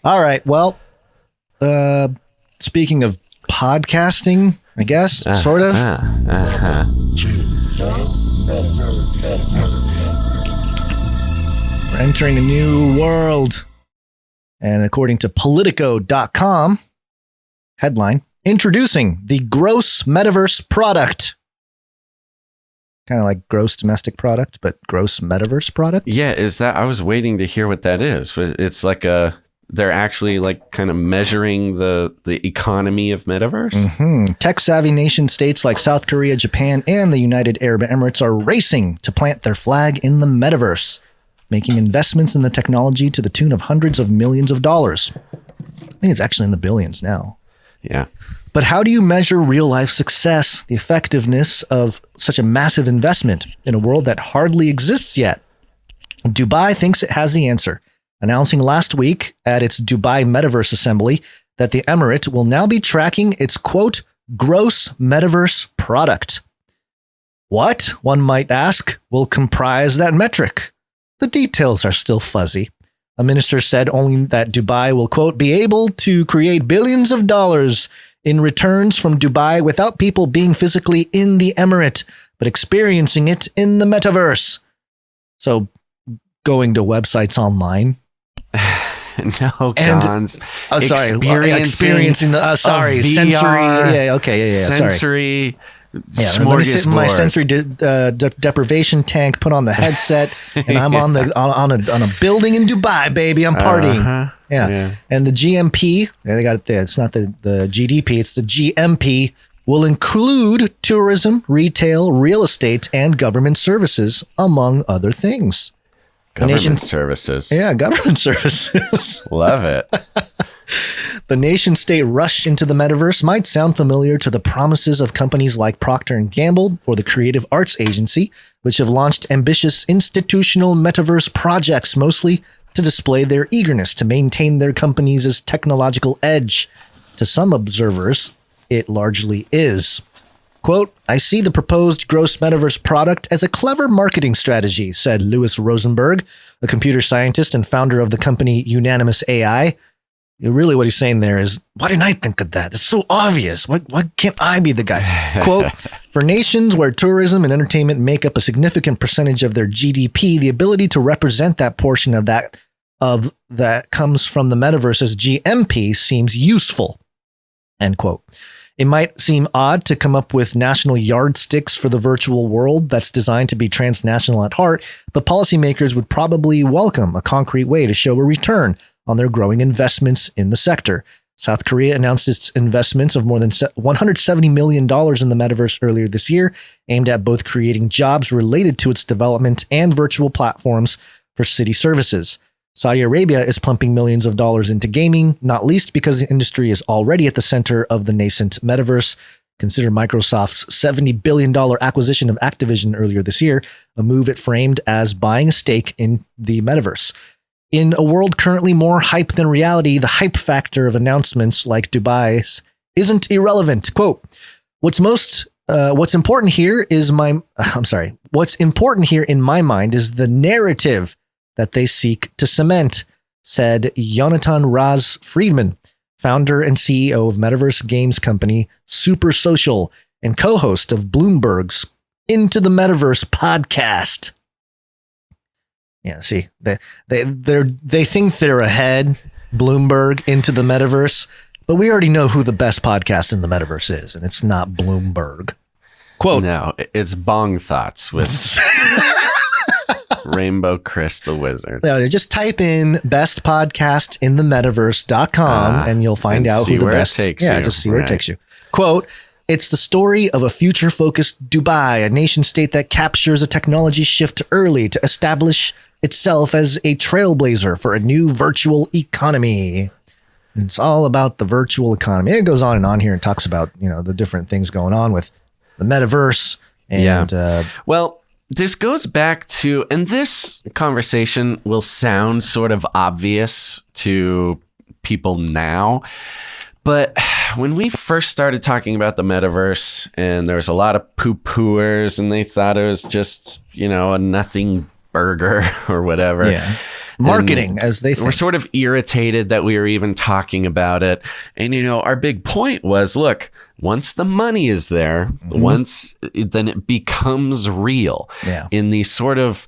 All right. Well, speaking of podcasting, I guess, sort of. We're entering a new world. And according to Politico.com, headline, introducing the gross Metaverse product. Kind of like gross domestic product, but gross Metaverse product. Yeah, is that, I was waiting to hear what that is. It's like they're actually like kind of measuring the economy of Metaverse. Mm-hmm. Tech-savvy nation states like South Korea, Japan, and the United Arab Emirates are racing to plant their flag in the Metaverse, making investments in the technology to the tune of hundreds of millions of dollars. I think it's actually in the billions now. Yeah. But how do you measure real-life success, the effectiveness of such a massive investment in a world that hardly exists yet? Dubai thinks it has the answer, announcing last week at its Dubai Metaverse Assembly that the Emirate will now be tracking its, quote, gross Metaverse product. What, one might ask, will comprise that metric? The details are still fuzzy. A minister said only that Dubai will, quote, be able to create billions of dollars in returns from Dubai without people being physically in the Emirate, but experiencing it in the Metaverse. So going to websites online. No, Gons. Experiencing the, sensory. Yeah, okay, yeah, sensory. Yeah, let me sit in my sensory deprivation tank, put on the headset, and I'm on a building in Dubai, baby. I'm partying. Yeah. And the GMP, they got it there. It's not the GDP, it's the GMP, will include tourism, retail, real estate, and government services, among other things. Government services. Yeah, government services. Love it. The nation-state rush into the Metaverse might sound familiar to the promises of companies like Procter & Gamble or the Creative Arts Agency, which have launched ambitious institutional Metaverse projects mostly to display their eagerness to maintain their companies' technological edge. To some observers, it largely is. Quote, I see the proposed gross Metaverse product as a clever marketing strategy, said Louis Rosenberg, a computer scientist and founder of the company Unanimous AI. Really what he's saying there is, why didn't I think of that? It's so obvious. Why can't I be the guy? Quote, for nations where tourism and entertainment make up a significant percentage of their GDP, the ability to represent that portion of that comes from the Metaverse's GMP seems useful. End quote. It might seem odd to come up with national yardsticks for the virtual world that's designed to be transnational at heart, but policymakers would probably welcome a concrete way to show a return on their growing investments in the sector. South Korea announced its investments of more than $170 million in the Metaverse earlier this year, aimed at both creating jobs related to its development and virtual platforms for city services. Saudi Arabia is pumping millions of dollars into gaming, not least because the industry is already at the center of the nascent Metaverse. Consider Microsoft's $70 billion acquisition of Activision earlier this year, a move it framed as buying a stake in the Metaverse. In a world currently more hype than reality, the hype factor of announcements like Dubai's isn't irrelevant. Quote, what's important here in my mind is the narrative that they seek to cement, said Jonathan Raz Friedman, founder and CEO of Metaverse games company Super Social and co-host of Bloomberg's Into the Metaverse podcast. Yeah, see, they think they're ahead, Bloomberg, Into the Metaverse, but we already know who the best podcast in the Metaverse is, and it's not Bloomberg. Quote, no, it's Bong Thoughts with Rainbow Chris the Wizard. No, just type in best podcast in the metaverse.com and you'll find out who the best takes you. Just see where it takes you. Quote, it's the story of a future-focused Dubai, a nation-state that captures a technology shift early to establish itself as a trailblazer for a new virtual economy. It's all about the virtual economy. It goes on and on here and talks about, the different things going on with the Metaverse. And, well, this goes back to, and this conversation will sound sort of obvious to people now, but when we first started talking about the Metaverse, and there was a lot of poo-pooers, and they thought it was just, a nothing burger or whatever. Yeah. marketing, as they think. We're sort of irritated that we are even talking about it. And, our big point was, look, once the money is there, then it becomes real. Yeah. In the sort of,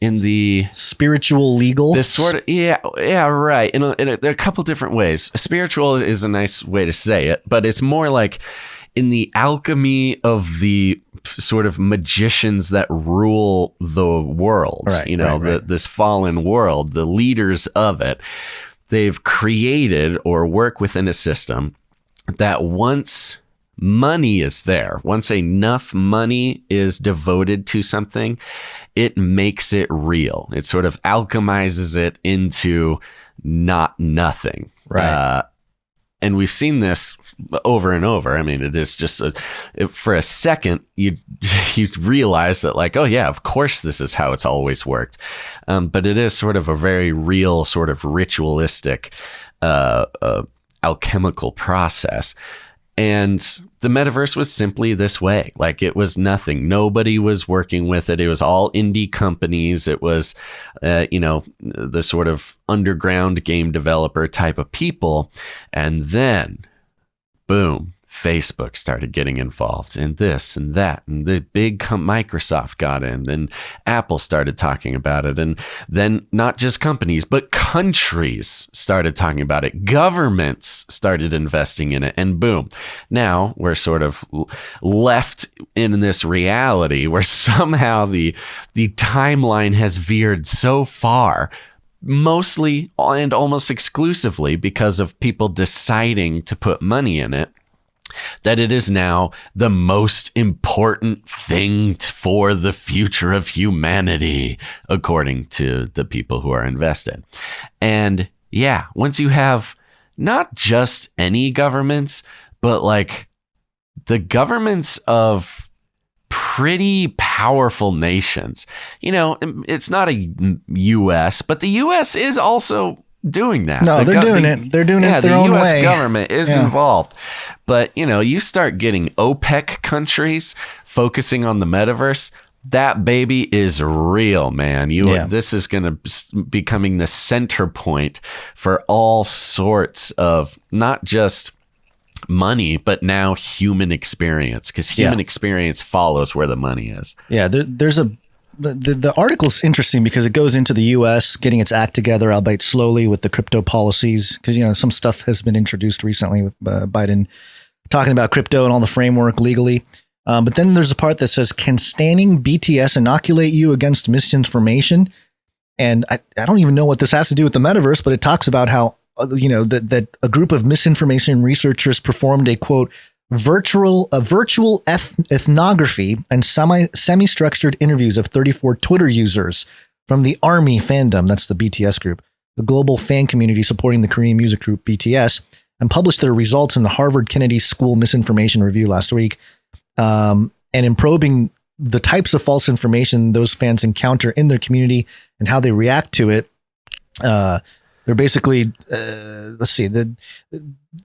in the spiritual legal, this sort of, right. There are a couple different ways. Spiritual is a nice way to say it, but it's more like in the alchemy of the sort of magicians that rule the world, right. This fallen world, the leaders of it, they've created or work within a system that once money is there, once enough money is devoted to something, it makes it real. It sort of alchemizes it into not nothing. Right. And we've seen this over and over. I mean, it is just for a second, you realize that like, oh yeah, of course this is how it's always worked. But it is sort of a very real, sort of ritualistic, alchemical process. And the metaverse was simply this way. Like, it was nothing. Nobody was working with it. It was all indie companies. It was, the sort of underground game developer type of people. And then, boom, Facebook started getting involved in this and that. And the big Microsoft got in. And Apple started talking about it. And then not just companies, but countries started talking about it. Governments started investing in it. And boom, now we're sort of left in this reality where somehow the timeline has veered so far, mostly and almost exclusively because of people deciding to put money in it, that it is now the most important thing for the future of humanity, according to the people who are invested. And yeah, once you have not just any governments, but like the governments of pretty powerful nations, it's not a US, but the US is also doing that. No, they're doing it. They're doing it their own way. The U.S. government is involved. But, you start getting OPEC countries focusing on the metaverse. That baby is real, man. This is going to becoming the center point for all sorts of not just money, but now human experience, because human experience follows where the money is. Yeah, there's the article's interesting because it goes into the U.S. getting its act together, albeit slowly, with the crypto policies. Because, some stuff has been introduced recently with Biden talking about crypto and all the framework legally. But then there's a part that says, can standing BTS inoculate you against misinformation? And I don't even know what this has to do with the metaverse, but it talks about how, that a group of misinformation researchers performed a, quote, virtual ethnography and semi-structured interviews of 34 Twitter users from the ARMY fandom, that's the BTS group, the global fan community supporting the Korean music group BTS, and published their results in the Harvard Kennedy School Misinformation Review last week. And in probing the types of false information those fans encounter in their community and how they react to it, they're basically,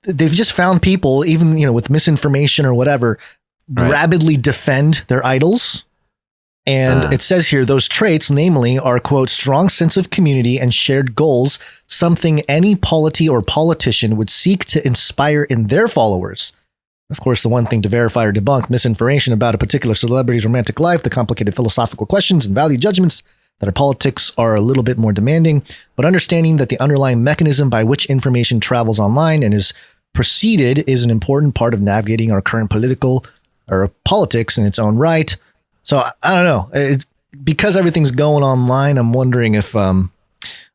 they've just found people, even, with misinformation or whatever, rabidly defend their idols. And it says here, those traits, namely, are, quote, strong sense of community and shared goals, something any polity or politician would seek to inspire in their followers. Of course, the one thing to verify or debunk misinformation about a particular celebrity's romantic life, the complicated philosophical questions and value judgments that our politics are a little bit more demanding, but understanding that the underlying mechanism by which information travels online and is preceded is an important part of navigating our current political or politics in its own right. So I don't know. Because everything's going online, I'm wondering if,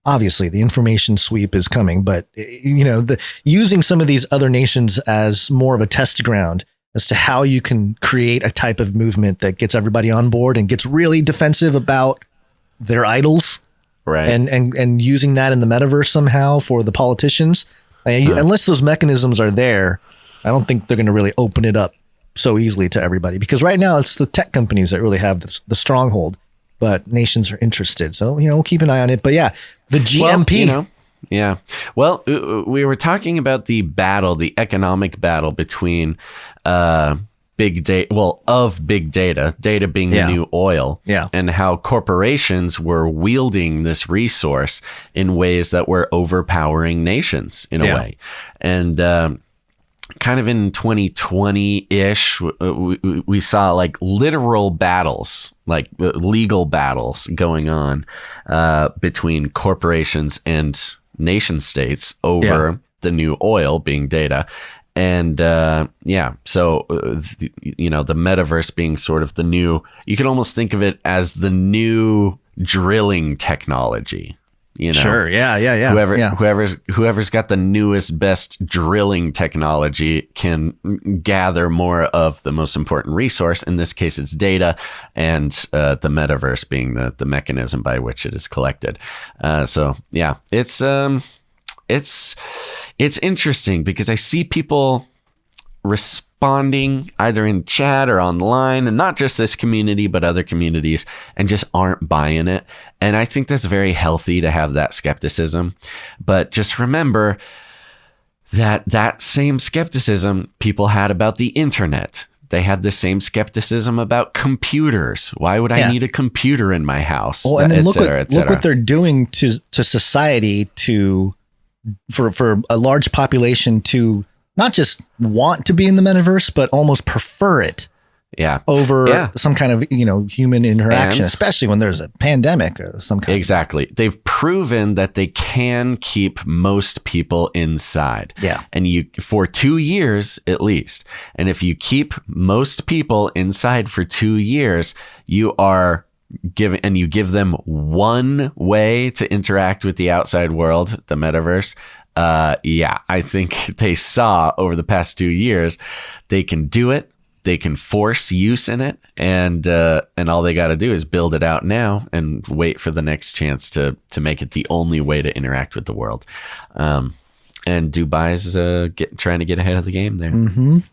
obviously the information sweep is coming, but using some of these other nations as more of a test ground as to how you can create a type of movement that gets everybody on board and gets really defensive about their idols, right? And using that in the metaverse somehow for the politicians. Unless those mechanisms are there, I don't think they're going to really open it up so easily to everybody, because right now it's the tech companies that really have the stronghold, but nations are interested. So, we'll keep an eye on it. But yeah, the GMP. Well, we were talking about the economic battle between big data, of big data being the new oil, and how corporations were wielding this resource in ways that were overpowering nations in a way. And kind of in 2020-ish, we saw like literal battles, like legal battles going on between corporations and nation states over the new oil being data. And so the metaverse being sort of the new, you can almost think of it as the new drilling technology. Sure. Yeah. Whoever's got the newest, best drilling technology can gather more of the most important resource. In this case, it's data, and the metaverse being the mechanism by which it is collected. It's interesting because I see people responding either in chat or online, and not just this community, but other communities, and just aren't buying it. And I think that's very healthy to have that skepticism. But just remember that same skepticism people had about the internet. They had the same skepticism about computers. Why would I need a computer in my house? Well, and then look what they're doing to society for a large population to not just want to be in the metaverse, but almost prefer it over some kind of, human interaction, especially when there's a pandemic or some kind. Exactly. They've proven that they can keep most people inside. Yeah. And for 2 years, at least. And if you keep most people inside for 2 years, you give them one way to interact with the outside world, the metaverse. I think they saw over the past 2 years, they can do it. They can force use in it, and all they got to do is build it out now and wait for the next chance to make it the only way to interact with the world. And Dubai's trying to get ahead of the game there. Mm-hmm.